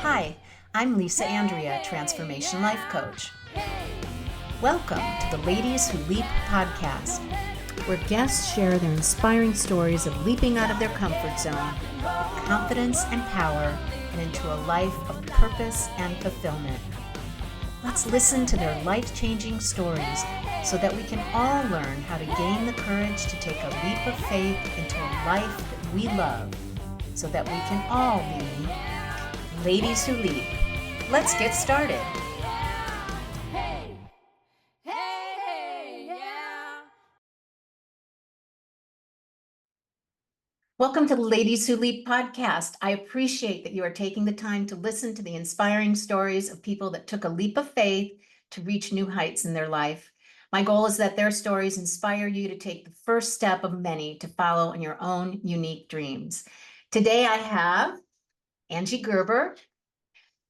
Hi, I'm Lisa Andria, Transformation Life Coach. Welcome to the Ladies Who Leap podcast, where guests share their inspiring stories of leaping out of their comfort zone with confidence and power and into a life of purpose and fulfillment. Let's listen to their life-changing stories so that we can all learn how to gain the courage to take a leap of faith into a life that we love so that we can all be Ladies Who Leap. Let's get started. Welcome to the Ladies Who Leap podcast. I appreciate that you are taking the time to listen to the inspiring stories of people that took a leap of faith to reach new heights in their life. My goal is that their stories inspire you to take the first step of many to follow in your own unique dreams. Today I have Angie Gerber.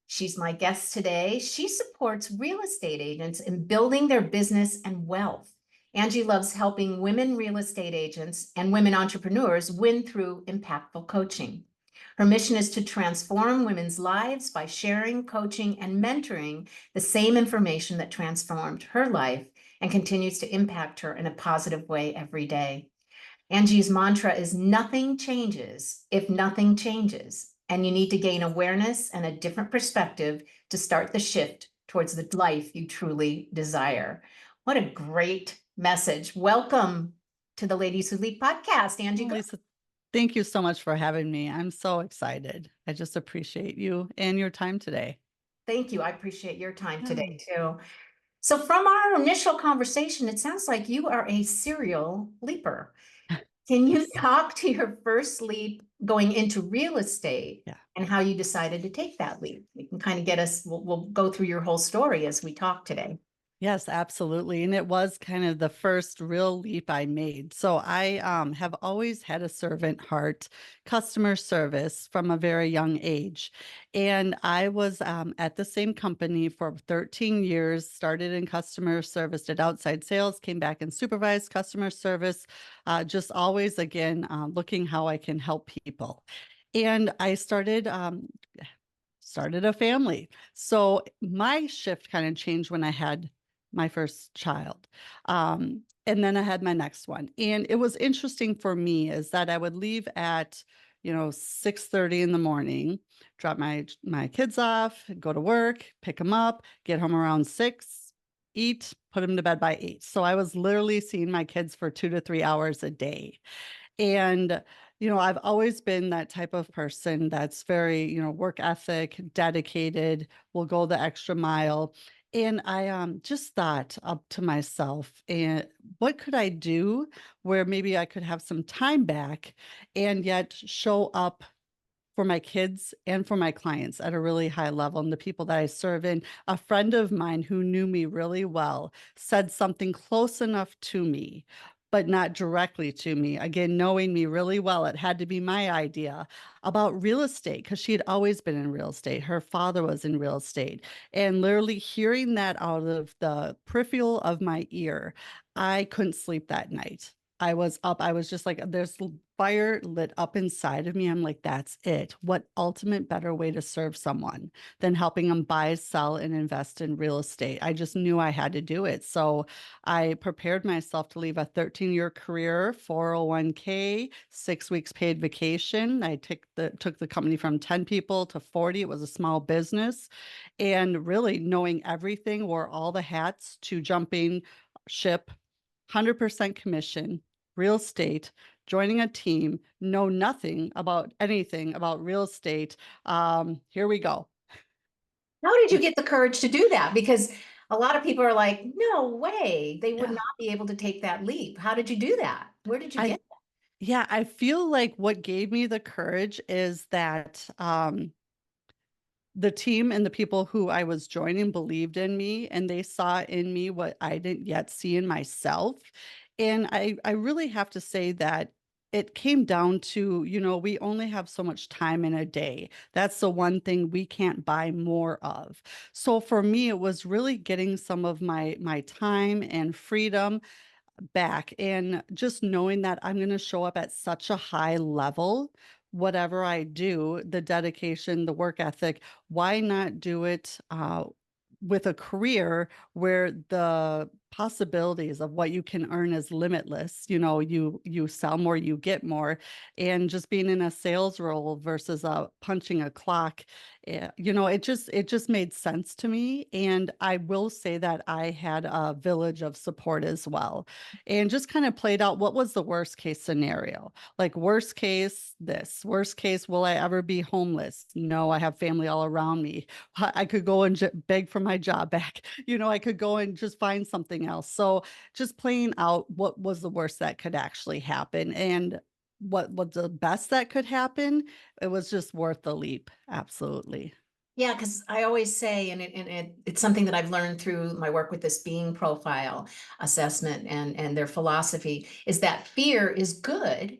She's my guest today. She supports real estate agents in building their business and wealth. Angie loves helping women real estate agents and women entrepreneurs win through impactful coaching. Her mission is to transform women's lives by sharing, coaching, and mentoring the same information that transformed her life and continues to impact her in a positive way every day. Angie's mantra is nothing changes if nothing changes. And you need to gain awareness and a different perspective to start the shift towards the life you truly desire. What a great message. Welcome to the Ladies Who Leap podcast, Angie. Lisa, thank you so much for having me. I'm so excited. I just appreciate you and your time today. Thank you. I appreciate your time today too. So from our initial conversation, it sounds like you are a serial leaper. Can you talk to your first leap going into real estate and how you decided to take that leap? You can kind of get us, we'll go through your whole story as we talk today. Yes, absolutely. And it was kind of the first real leap I made. So I have always had a servant heart, customer service from a very young age. And I was at the same company for 13 years, started in customer service, did outside sales, came back and supervised customer service, just always, again, looking how I can help people. And I started a family. So my shift kind of changed when I had my first child. And then I had my next one. And it was interesting for me is that I would leave at, 6:30 in the morning, drop my kids off, go to work, pick them up, get home around 6, eat, put them to bed by 8. So I was literally seeing my kids for 2 to 3 hours a day. And I've always been that type of person that's very, work ethic, dedicated, will go the extra mile. And I just thought up to myself, and what could I do where maybe I could have some time back and yet show up for my kids and for my clients at a really high level and the people that I serve. And a friend of mine who knew me really well said something close enough to me, but not directly to me. Again, knowing me really well, it had to be my idea about real estate because she had always been in real estate. Her father was in real estate. And literally hearing that out of the peripheral of my ear, I couldn't sleep that night. I was up. I was just like, there's fire lit up inside of me. I'm like, that's it. What ultimate better way to serve someone than helping them buy, sell, and invest in real estate? I just knew I had to do it. So I prepared myself to leave a 13-year career, 401k, 6 weeks paid vacation. I took the company from 10 people to 40. It was a small business. And really knowing everything, wore all the hats to jumping ship, 100% commission, real estate, joining a team, know nothing about anything about real estate. Here we go. How did you get the courage to do that? Because a lot of people are like, no way, they would not be able to take that leap. How did you do that? Where did you get that? Yeah, I feel like what gave me the courage is that the team and the people who I was joining believed in me and they saw in me what I didn't yet see in myself. And I really have to say that it came down to, we only have so much time in a day. That's the one thing we can't buy more of. So for me, it was really getting some of my time and freedom back and just knowing that I'm going to show up at such a high level whatever I do, the dedication, the work ethic, why not do it with a career where the possibilities of what you can earn is limitless. You know, you sell more, you get more, and just being in a sales role versus punching a clock, you know, it just made sense to me. And I will say that I had a village of support as well, and just kind of played out what was the worst case scenario. Like, worst case, this. Worst case, will I ever be homeless? No, I have family all around me. I could go and beg for my job back. You know, I could go and just find something else. So just playing out what was the worst that could actually happen, and what was the best that could happen. It was just worth the leap. Absolutely. Yeah, because I always say, it's something that I've learned through my work with this being profile assessment and their philosophy, is that fear is good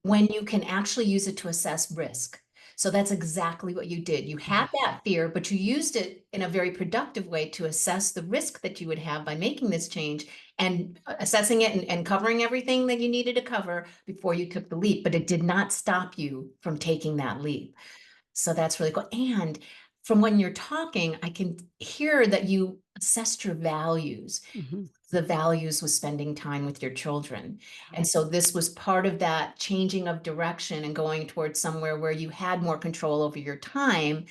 when you can actually use it to assess risk. So that's exactly what you did. You had that fear, but you used it in a very productive way to assess the risk that you would have by making this change and assessing it and covering everything that you needed to cover before you took the leap. But it did not stop you from taking that leap. So that's really cool. And from when you're talking, I can hear that you assessed your values. Mhm. The values was spending time with your children. And so this was part of that changing of direction and going towards somewhere where you had more control over your time.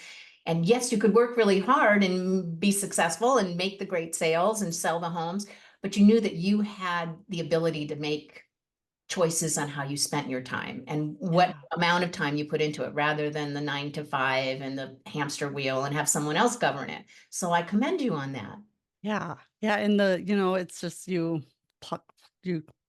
And yes, you could work really hard and be successful and make the great sales and sell the homes, but you knew that you had the ability to make choices on how you spent your time and what Yeah. amount of time you put into it rather than the 9 to 5 and the hamster wheel and have someone else govern it. So I commend you on that. Yeah. Yeah, and it's just you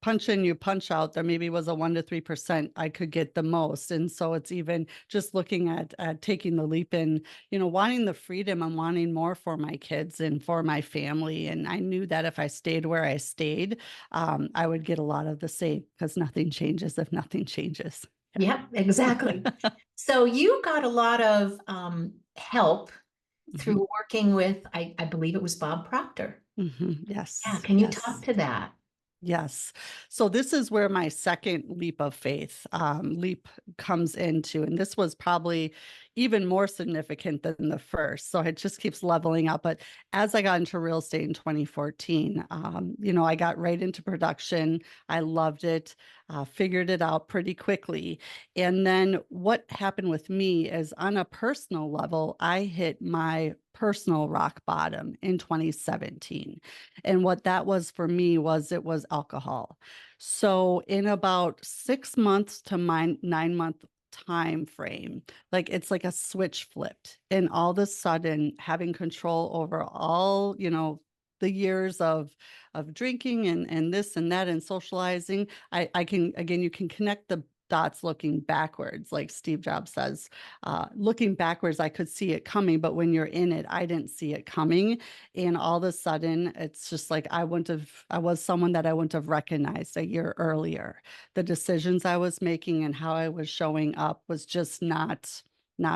punch in, you punch out. There maybe was a 1 to 3% I could get the most. And so it's even just looking at taking the leap in, wanting the freedom and wanting more for my kids and for my family. And I knew that if I stayed where I stayed, I would get a lot of the same, because nothing changes if nothing changes. Yep, exactly. Yeah. So you got a lot of help Mhm. through working with, I believe it was Bob Proctor. Mhm. Yeah, Yes. can you talk Yes. to that? Yes. So this is where my second leap of faith leap comes into, and this was probably even more significant than the first. So it just keeps leveling up. But as I got into real estate in 2014, I got right into production. I loved it, figured it out pretty quickly. And then what happened with me is, on a personal level, I hit my personal rock bottom in 2017. And what that was for me was, it was alcohol. So in about 6 months to my 9 month time frame, like, it's like a switch flipped. And all of a sudden, having control over all, the years of drinking and this and that and socializing, I can, again, you can connect the dots looking backwards, like Steve Jobs says. Looking backwards, I could see it coming, but when you're in it, I didn't see it coming. And all of a sudden, it's just like, I was someone that I wouldn't have recognized a year earlier. The decisions I was making and how I was showing up was just not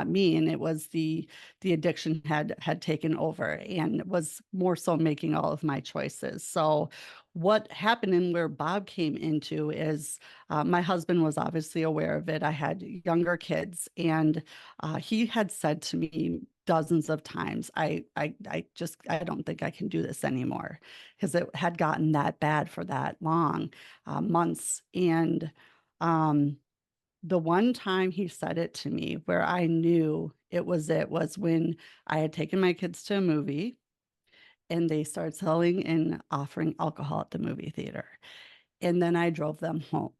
me. And it was the addiction had taken over, and was more so making all of my choices. So what happened, and where Bob came into, is, my husband was obviously aware of it. I had younger kids, and he had said to me dozens of times, I don't think I can do this anymore, because it had gotten that bad for that long, months. And um, the one time he said it to me where I knew it was when I had taken my kids to a movie, and they started selling and offering alcohol at the movie theater. And then I drove them home.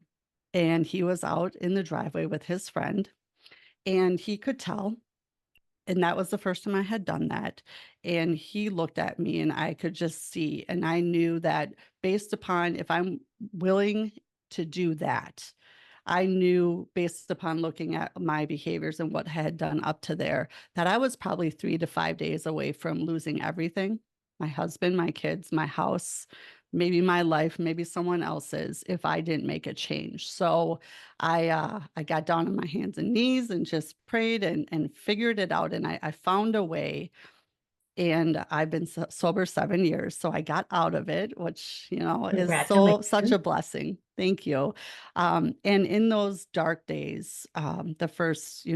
And he was out in the driveway with his friend, and he could tell. And that was the first time I had done that. And he looked at me, and I could just see. And I knew that, based upon, if I'm willing to do that, I knew, based upon looking at my behaviors and what I had done up to there, that I was probably 3 to 5 days away from losing everything: my husband, my kids, my house, maybe my life, maybe someone else's, if I didn't make a change. So I got down on my hands and knees and just prayed and figured it out. And I found a way And I've been sober 7 years. So I got out of it, which, is such Congratulations. a blessing. Thank you. And in those dark days, the first,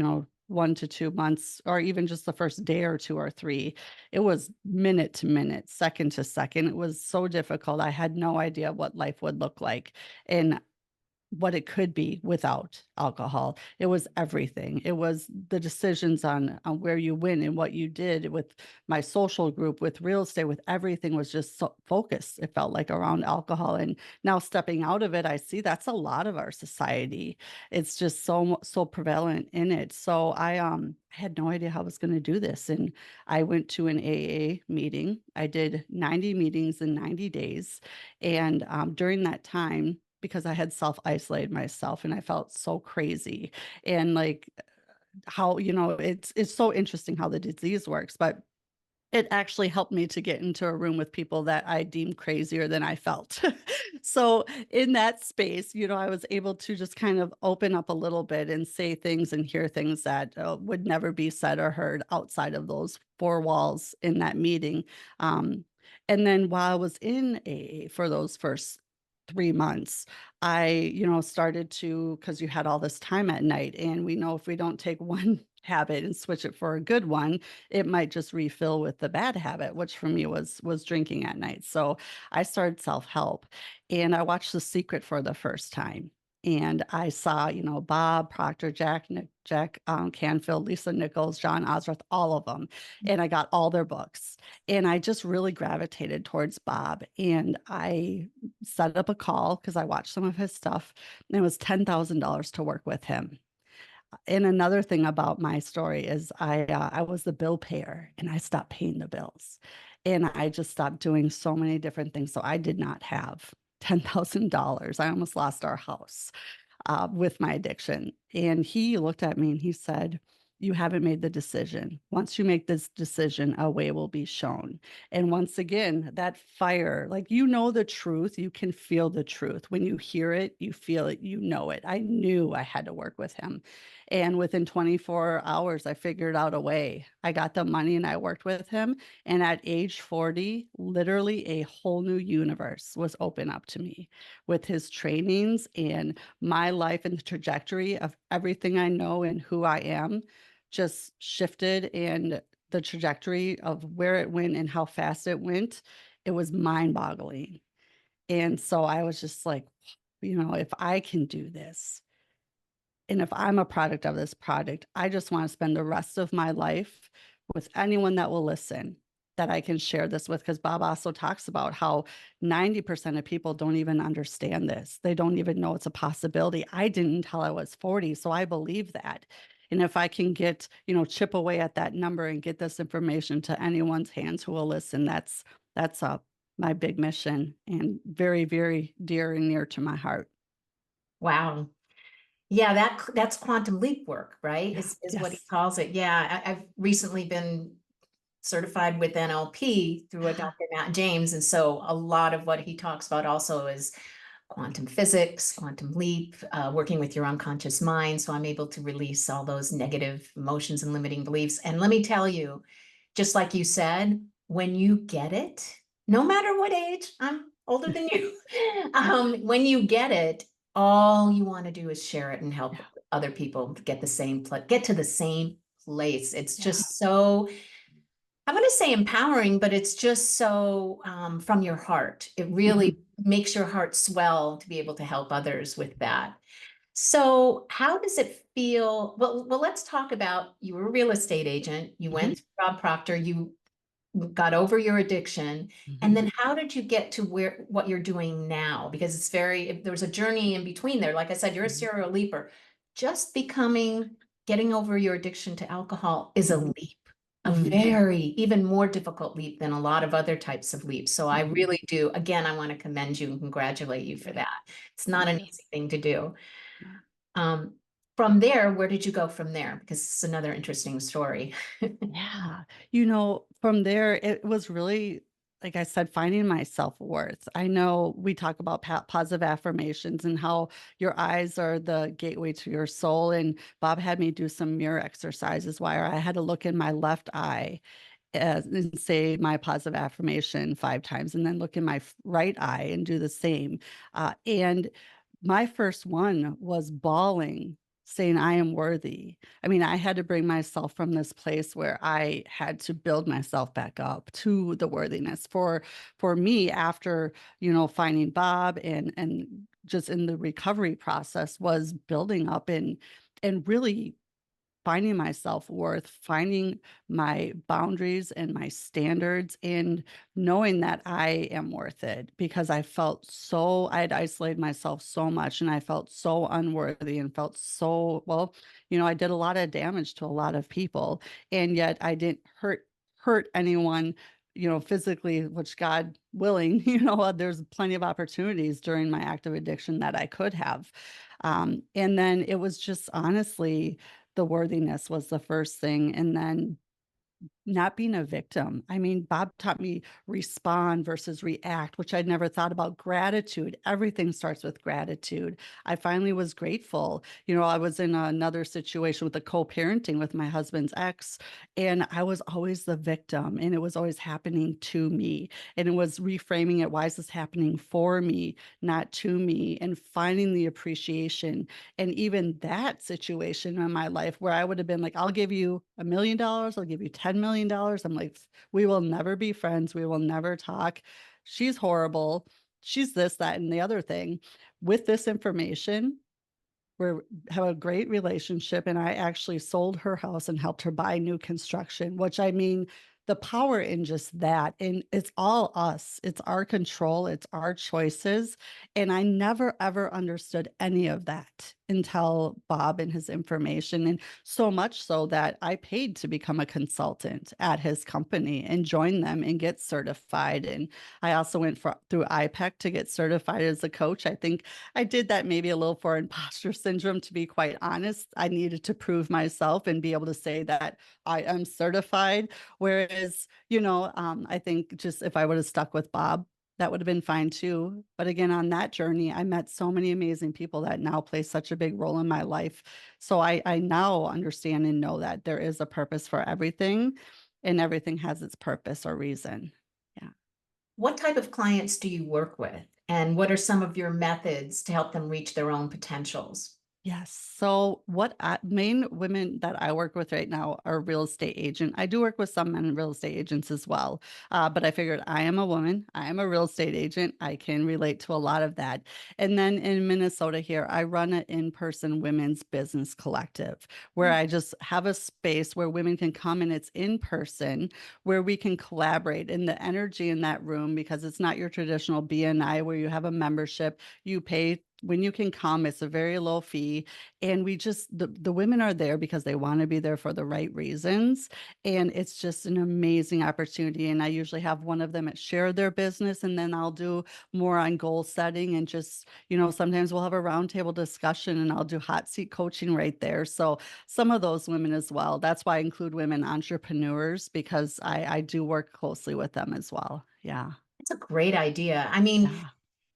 1 to 2 months, or even just the first day or two or three, it was minute to minute, second to second. It was so difficult. I had no idea what life would look like. And what it could be without alcohol. It was everything. It was the decisions on where you went and what you did with my social group, with real estate, with everything was just so focused. It felt like around alcohol. And now stepping out of it, I see that's a lot of our society. It's just so prevalent in it. So I had no idea how I was going to do this. And I went to an AA meeting. I did 90 meetings in 90 days. And during that time, because I had self-isolated myself and I felt so crazy. And like how, it's so interesting how the disease works, but it actually helped me to get into a room with people that I deemed crazier than I felt. So in that space, I was able to just kind of open up a little bit and say things and hear things that would never be said or heard outside of those four walls in that meeting. Um, and then while I was in AA for those first 3 months, I, started to, because you had all this time at night, and we know if we don't take one habit and switch it for a good one, it might just refill with the bad habit, which for me was drinking at night. So I started self-help, and I watched The Secret for the first time. And I saw, Bob, Proctor, Jack Canfield, Lisa Nichols, John Osrath, all of them. And I got all their books. And I just really gravitated towards Bob. And I set up a call because I watched some of his stuff. And it was $10,000 to work with him. And another thing about my story is I was the bill payer and I stopped paying the bills. And I just stopped doing so many different things. So I did not have $10,000. I almost lost our house with my addiction. And he looked at me and he said, "You haven't made the decision. Once you make this decision, a way will be shown." And once again, that fire, like the truth, you can feel the truth. When you hear it, you feel it, you know it. I knew I had to work with him. And within 24 hours, I figured out a way. I got the money and I worked with him. And at age 40, literally a whole new universe was open up to me with his trainings and my life and the trajectory of everything I know and who I am just shifted, and the trajectory of where it went and how fast it went, it was mind-boggling. And so I was just like, if I can do this, and if I'm a product of this product, I just want to spend the rest of my life with anyone that will listen, that I can share this with. Because Bob also talks about how 90% of people don't even understand this. They don't even know it's a possibility. I didn't until I was 40. So I believe that. And if I can get, chip away at that number and get this information to anyone's hands who will listen, that's my big mission, and very, very dear and near to my heart. Wow. Yeah, that's quantum leap work, right? Yeah. Is what he Yes. calls it. Yeah, I've recently been certified with NLP through a Dr. Matt James, and so a lot of what he talks about also is quantum physics, quantum leap, working with your unconscious mind. So I'm able to release all those negative emotions and limiting beliefs. And let me tell you, just like you said, when you get it, no matter what age, I'm older than you, when you get it, all you want to do is share it and help Yeah. other people get to the same place. It's Yeah. just so, I'm going to say empowering, but it's just so from your heart. It really Mhm. makes your heart swell to be able to help others with that. So, how does it feel? Well, let's talk about, you were a real estate agent. You Mhm. went to Rob Proctor. You got over your addiction, and Mhm. then how did you get to where what you're doing now? Because it's very, there was a journey in between there. Like I said, you're a Mhm. serial leaper. Just getting over your addiction to alcohol is a Mhm. leap, a Mhm. very even more difficult leap than a lot of other types of leaps. So I Mhm. really do, again, I want to commend you and congratulate you for Yeah. that. It's not Thank an you. easy thing to do. No. Um, from there, where did you go from there? Because it's another interesting story. Yeah. From there, it was really, like I said, finding my self-worth. I know we talk about positive affirmations and how your eyes are the gateway to your soul. And Bob had me do some mirror exercises where I had to look in my left eye and say my positive affirmation 5 times, and then look in my right eye and do the same. And my first one was bawling, saying, I am worthy. I mean, I had to bring myself from this place where I had to build myself back up to the worthiness for me after, finding Bob and just in the recovery process was building up and really finding my self-worth, finding my boundaries and my standards, and knowing that I am worth it because I had isolated myself so much and I felt so unworthy and felt so, well, I did a lot of damage to a lot of people, and yet I didn't hurt anyone, physically, which God willing, there's plenty of opportunities during my active addiction that I could have. And then it was just honestly, the worthiness was the first thing, and then not being a victim. I mean, Bob taught me respond versus react, which I'd never thought about. Gratitude. Everything starts with gratitude. I finally was grateful. I was in another situation with a co-parenting with my husband's ex, and I was always the victim, and it was always happening to me. And it was reframing it. Why is this happening for me, not to me? And finding the appreciation. And even that situation in my life where I would have been like, I'll give you $1 million, I'll give you $10 million. I'm like, we will never be friends. We will never talk. She's horrible. She's this, that, and the other thing. With this information, we have a great relationship, and I actually sold her house and helped her buy new construction, which, I mean, the power in just that, and it's all us. It's our control, it's our choices. And I never ever understood any of that until Bob and his information. And so much so that I paid to become a consultant at his company and join them and get certified. And I also went through IPEC to get certified as a coach. I think I did that maybe a little for imposter syndrome, to be quite honest. I needed to prove myself and be able to say that I am certified. Whereas, I think just if I would have stuck with Bob, that would have been fine too. But again, on that journey, I met so many amazing people that now play such a big role in my life. So I now understand and know that there is a purpose for everything, and everything has its purpose or reason. Yeah. What type of clients do you work with? And what are some of your methods to help them reach their own potentials? Yes. So main women that I work with right now are real estate agent. I do work with some men real estate agents as well. But I figured I am a woman. I am a real estate agent. I can relate to a lot of that. And then in Minnesota here, I run an in-person women's business collective where I just have a space where women can come, and it's in person, where we can collaborate, in the energy in that room, because it's not your traditional BNI where you have a membership, you pay when you can come. It's a very low fee, and the women are there because they want to be there for the right reasons, and it's just an amazing opportunity. And I usually have one of them at share their business, and then I'll do more on goal setting, and just, sometimes we'll have a roundtable discussion, and I'll do hot seat coaching right there. So some of those women as well. That's why I include women entrepreneurs, because I do work closely with them as well. Yeah. It's a great idea. I mean, Yeah.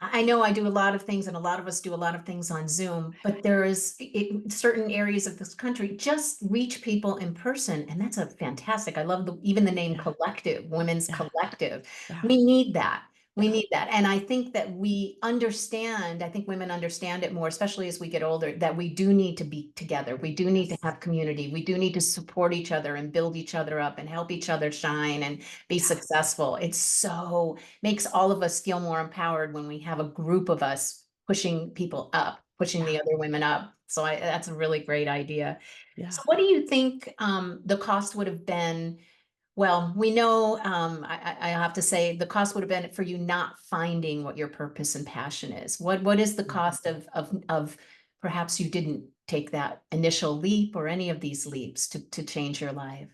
I know I do a lot of things, and a lot of us do a lot of things on Zoom, but there is certain areas of this country just reach people in person, and that's a fantastic. I love even the name Yeah. collective, women's Yeah. collective. Yeah. We need that. We Yeah. need that. And I think that I think women understand it more, especially as we get older, that we do need to be together. We do need to Yes. have community. We do need to support each other and build each other up and help each other shine and be Yeah. successful. Makes all of us feel more empowered when we have a group of us pushing people up, pushing Yeah. the other women up. So that's a really great idea. Yeah. So what do you think the cost would have been? Well, we know, I have to say the cost would have been for you not finding what your purpose and passion is. What is the Mhm. cost of perhaps you didn't take that initial leap or any of these leaps to change your life?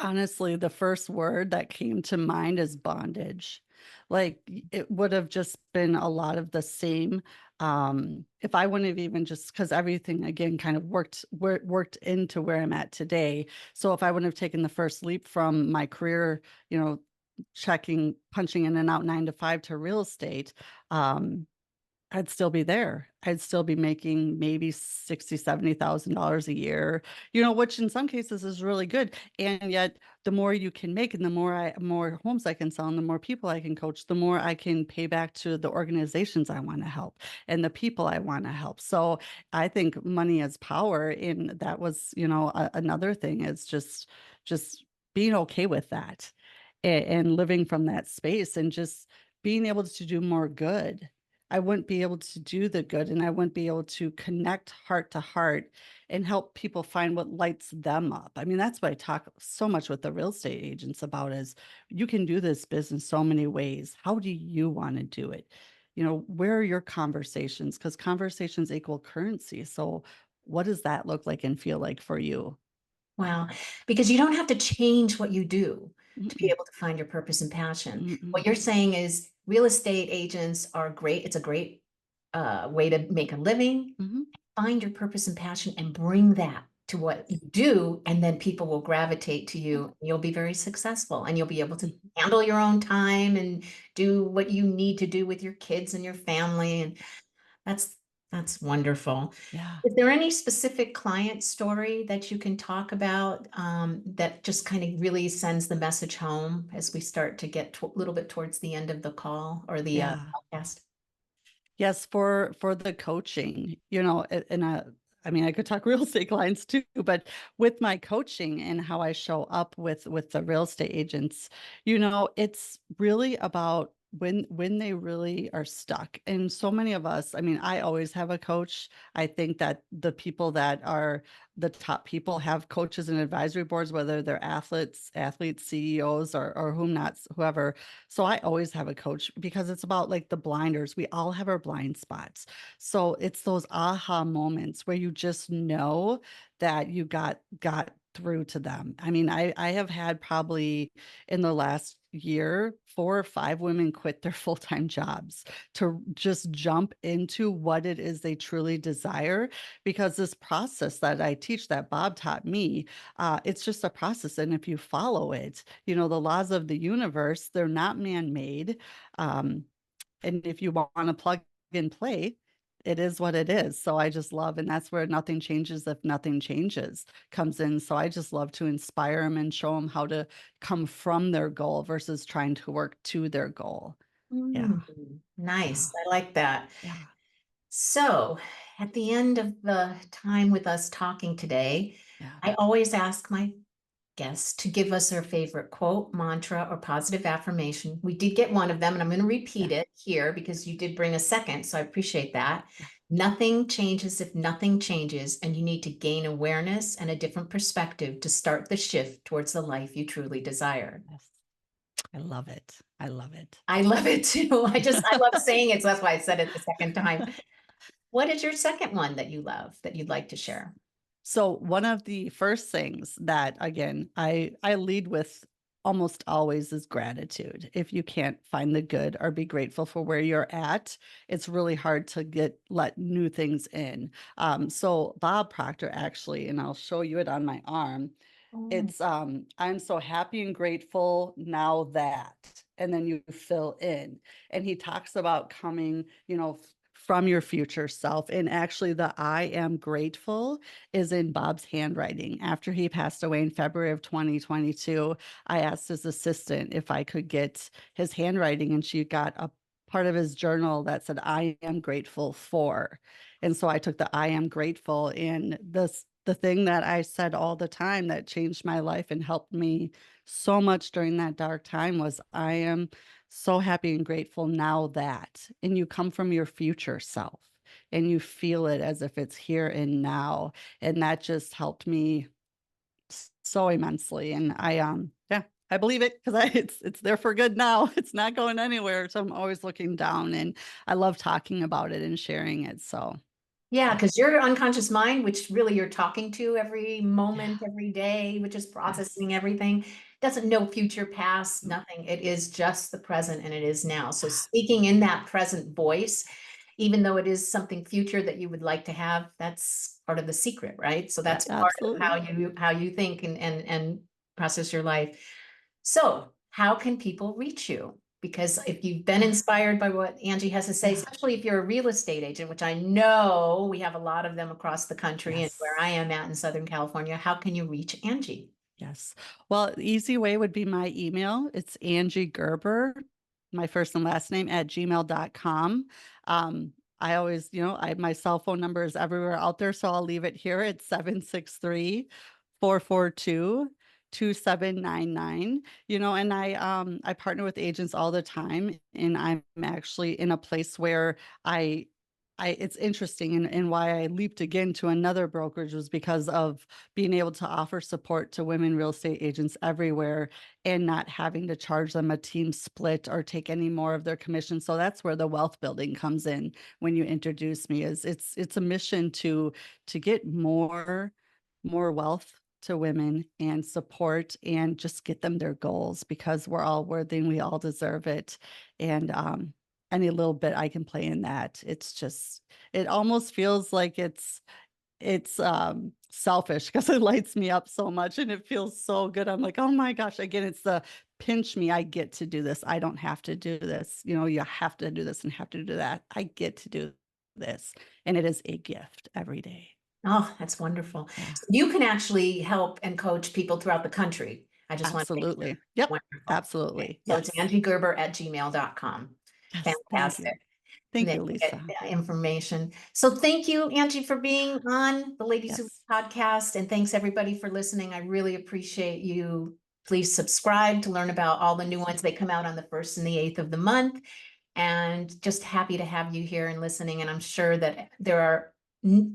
Honestly, the first word that came to mind is bondage. Like, it would have just been a lot of the same. If I wouldn't have even, just because everything again kind of worked into where I'm at today. So if I wouldn't have taken the first leap from my career, you know, punching in and out 9 to 5 to real estate, um, I'd still be there. I'd still be making maybe 60, $70,000 a year, which in some cases is really good. And yet the more you can make and the more homes I can sell and the more people I can coach, the more I can pay back to the organizations I want to help and the people I want to help. So I think money is power. And that was, another thing is just being okay with that and living from that space and just being able to do more good. I wouldn't be able to do the good and I wouldn't be able to connect heart to heart and help people find what lights them up. I mean, that's what I talk so much with the real estate agents about is you can do this business so many ways. How do you want to do it? Where are your conversations? Because conversations equal currency. So what does that look like and feel like for you? Wow. Because you don't have to change what you do to be Mm-mm, able to find your purpose and passion. What mm-mm, you're saying is real estate agents are great. It's a great way to make a living. mhm, Find your purpose and passion and bring that to what you do, and then people will gravitate to yeah, you. You'll be very successful and you'll be able to mhm, handle your own time and do what you need to do with your kids and your family. And that's that's wonderful. yeah. Is there any specific client story that you can talk about that just kind of really sends the message home as we start to get a little bit towards the end of the call or the Yeah. podcast? Yes, for the coaching, I mean, I could talk real estate clients too, but with my coaching and how I show up with the real estate agents, it's really about when they really are stuck. And so many of us, I mean, I always have a coach. I think that the people that are the top people have coaches and advisory boards, whether they're athletes, CEOs, or whoever. So I always have a coach because it's about like the blinders. We all have our blind spots. So it's those aha moments where you just know that you got through to them. I mean, I have had probably in the last year 4 or 5 women quit their full-time jobs to just jump into what it is they truly desire, because this process that I teach that Bob taught me, it's just a process. And if you follow it, the laws of the universe, they're not man-made. Um, and if you want to plug and play, it is what it is. So I just love, and that's where nothing changes if nothing changes comes in. So I just love to inspire them and show them how to come from their goal versus trying to work to their goal. Yeah. Mm, Yeah. nice. I like that. Yeah. So, at the end of the time with us talking today, Yeah. I always ask my guests to give us their favorite quote, mantra, or positive affirmation. We did get one of them, and I'm going to repeat Yeah. it here because you did bring a second, so I appreciate that. Yeah. Nothing changes if nothing changes, and you need to gain awareness and a different perspective to start the shift towards the life you truly desire. Yes. I love it. I love it. I love it too. I love saying it, so that's why I said it the second time. What is your second one that you love that you'd like to share? So one of the first things that again I lead with almost always is gratitude. If you can't find the good or be grateful for where you're at, it's really hard to let new things in. So Bob Proctor actually, and I'll show you it on my arm. Oh, It's I'm so happy and grateful now that, and then you fill in. And he talks about coming, from your future self. And actually the I am grateful is in Bob's handwriting. After he passed away in February of 2022, I asked his assistant if I could get his handwriting, and she got a part of his journal that said I am grateful for. And so I took the I am grateful, and the thing that I said all the time that changed my life and helped me so much during that dark time was I am so happy and grateful now that. And you come from your future self and you feel it as if it's here and now. And that just helped me so immensely. And yeah, I believe it because it's there for good now. It's not going anywhere. So I'm always looking down, and I love talking about it and sharing it. So yeah, yeah, because your unconscious mind, which really you're talking to every yeah, moment, every day, which is yes, processing everything, doesn't know future, past, mm, nothing. It is just the present and it is now. So yeah, speaking in that present voice, even though it is something future that you would like to have, that's part of the secret, right? So yeah, that's part of absolutely. how you think and process your life. So how can people reach you? because if you've been inspired by what Angie has to say, especially if you're a real estate agent, which I know we have a lot of them across the country and where I am at in Southern California, how can you reach Angie? Yes. Well, the easy way would be my email. It's Angie Gerber, my first and last name at gmail.com. I always, my cell phone number is everywhere out there, so I'll leave it here. It's 763-442-2799. And I partner with agents all the time, and I'm actually in a place where it's interesting, and why I leaped again to another brokerage was because of being able to offer support to women real estate agents everywhere and not having to charge them a team split or take any more of their commission. So that's where the wealth building comes in. When you introduce me, is it's a mission to get more wealth to women and support and just get them their goals, because we're all worthy and we all deserve it. And any little bit I can play in that, it almost feels like it's selfish, because it lights me up so much and it feels so good. I'm like, oh my gosh, again, it's the pinch me. I get to do this. I don't have to do this. You have to do this and have to do that. I get to do this. And it is a gift every day. Oh, that's wonderful. Yeah. So you can actually help and coach people throughout the country. I just want to make Absolutely. sure. Yep. Wonderful. Absolutely. Okay. So Yes. it's angiegerber@gmail.com. Yes. Thank you. Fantastic. Thank Then you, you get Lisa. information. So thank you, Angie, for being on the Ladies Who Yes. podcast. And thanks everybody for listening. I really appreciate you. Please subscribe to learn about all the new ones. They come out on the 1st and the 8th of the month. And just happy to have you here and listening. And I'm sure that there are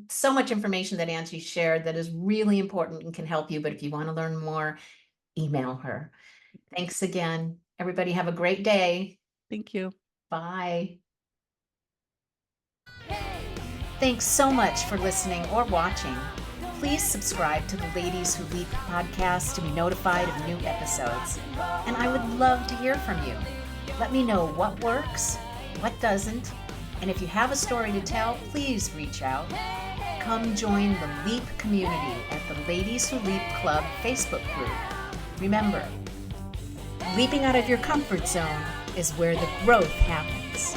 so much information that Angie shared that is really important and can help you. But if you want to learn more, email her. Thanks again. Everybody have a great day. Thank you. Bye. Thanks so much for listening or watching. Please subscribe to the Ladies Who Leap podcast to be notified of new episodes. And I would love to hear from you. Let me know what works, what doesn't, and if you have a story to tell, please reach out. Come join the Leap community at the Ladies Who Leap Club Facebook group. Remember, leaping out of your comfort zone is where the growth happens.